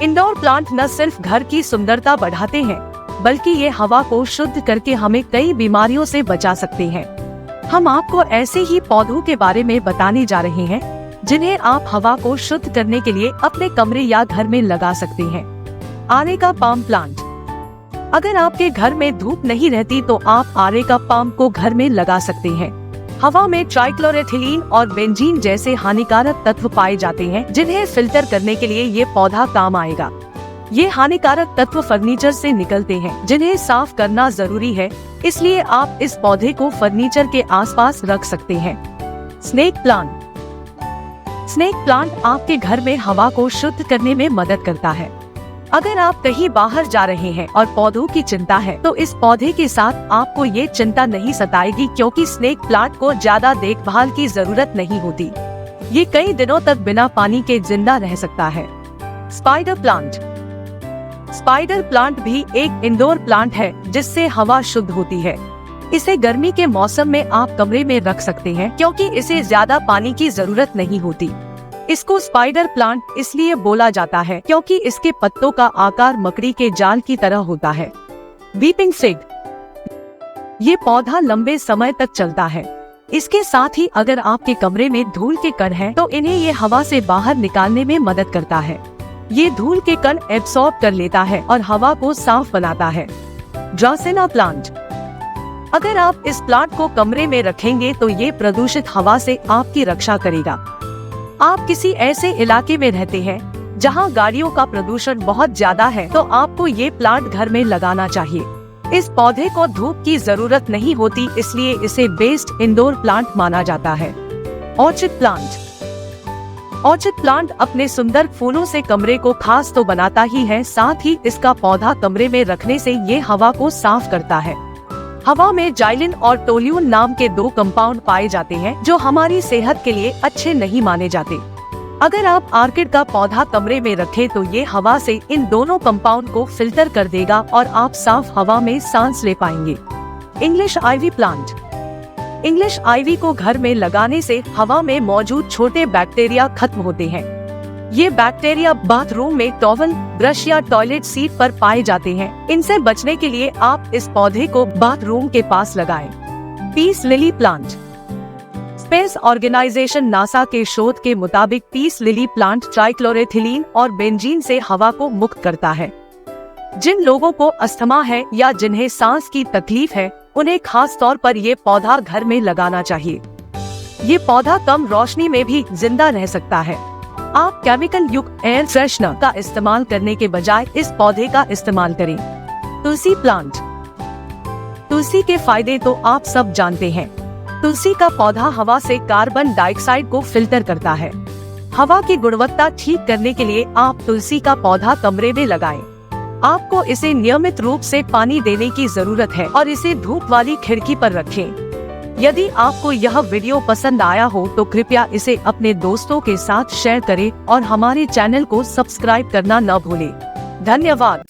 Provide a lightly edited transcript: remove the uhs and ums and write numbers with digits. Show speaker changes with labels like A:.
A: Indoor plant न सिर्फ घर की सुंदरता बढ़ाते हैं, बल्कि ये हवा को शुद्ध करके हमें कई बीमारियों से बचा सकते हैं। हम आपको ऐसे ही पौधों के बारे में बताने जा रहे हैं जिन्हें आप हवा को शुद्ध करने के लिए अपने कमरे या घर में लगा सकते हैं। आरेका पाम प्लांट। अगर आपके घर में धूप नहीं रहती तो आप आरेका पाम को घर में लगा सकते हैं। हवा में ट्राइक्लोरेथिलीन और बेंजीन जैसे हानिकारक तत्व पाए जाते हैं, जिन्हें फिल्टर करने के लिए ये पौधा काम आएगा। ये हानिकारक तत्व फर्नीचर से निकलते हैं, जिन्हें साफ करना जरूरी है, इसलिए आप इस पौधे को फर्नीचर के आसपास रख सकते हैं। Snake plant. स्नेक प्लांट आपके घर में हवा को शुद्ध करने में मदद करता है। अगर आप कहीं बाहर जा रहे हैं और पौधों की चिंता है, तो इस पौधे के साथ आपको ये चिंता नहीं सताएगी, क्योंकि स्नेक प्लांट को ज्यादा देखभाल की जरूरत नहीं होती। ये कई दिनों तक बिना पानी के जिंदा रह सकता है। Spider plant. स्पाइडर प्लांट भी एक इंडोर प्लांट है जिससे हवा शुद्ध होती है। इसे गर्मी के मौसम में आप कमरे में रख सकते हैं, क्योंकि इसे ज्यादा पानी की जरूरत नहीं होती। इसको स्पाइडर प्लांट इसलिए बोला जाता है क्योंकि इसके पत्तों का आकार मकड़ी के जाल की तरह होता है। Weeping fig. ये पौधा लंबे समय तक चलता है। इसके साथ ही अगर आपके कमरे में धूल के कण हैं, तो इन्हें ये हवा से बाहर निकालने में मदद करता है। ये धूल के कण एब्सॉर्ब कर लेता है और हवा को साफ बनाता है। ड्रासेना प्लांट। अगर आप इस प्लांट को कमरे में रखेंगे तो ये प्रदूषित हवा से आपकी रक्षा करेगा। आप किसी ऐसे इलाके में रहते हैं जहां गाड़ियों का प्रदूषण बहुत ज्यादा है, तो आपको ये प्लांट घर में लगाना चाहिए। इस पौधे को धूप की जरूरत नहीं होती, इसलिए इसे बेस्ट इंडोर प्लांट माना जाता है। Orchid plant. ऑर्चिड प्लांट अपने सुंदर फूलों से कमरे को खास तो बनाता ही है, साथ ही इसका पौधा कमरे में रखने से ये हवा को साफ करता है। हवा में जाइलिन और टोल्यून नाम के 2 कंपाउंड पाए जाते हैं, जो हमारी सेहत के लिए अच्छे नहीं माने जाते। अगर आप ऑर्किड का पौधा कमरे में रखें तो ये हवा से इन दोनों कंपाउंड को फिल्टर कर देगा और आप साफ हवा में सांस ले पाएंगे। English ivy plant. English ivy को घर में लगाने से हवा में मौजूद छोटे बैक्टीरिया खत्म होते हैं। ये बैक्टीरिया बाथरूम में टॉवल, ब्रश या टॉयलेट सीट पर पाए जाते हैं। इनसे बचने के लिए आप इस पौधे को बाथरूम के पास लगाएं। Peace lily plant. Space organization NASA के शोध के मुताबिक पीस लिली प्लांट ट्राइक्लोरेथिलीन और बेंजीन से हवा को मुक्त करता है। जिन लोगों को अस्थमा है या जिन्हें सांस की तकलीफ है, उन्हें खास तौर पर ये पौधा घर में लगाना चाहिए। ये पौधा कम रोशनी में भी जिंदा रह सकता है। आप केमिकल युक्त एयर फ्रेशनर का इस्तेमाल करने के बजाय इस पौधे का इस्तेमाल करें। तुलसी प्लांट। तुलसी के फायदे तो आप सब जानते हैं। तुलसी का पौधा हवा से कार्बन डाइऑक्साइड को फिल्टर करता है। हवा की गुणवत्ता ठीक करने के लिए आप तुलसी का पौधा कमरे में लगाएं। आपको इसे नियमित रूप से पानी देने की जरूरत है और इसे धूप वाली खिड़की पर रखें। यदि आपको यह वीडियो पसंद आया हो तो कृपया इसे अपने दोस्तों के साथ शेयर करें और हमारे चैनल को सब्सक्राइब करना न भूलें। धन्यवाद।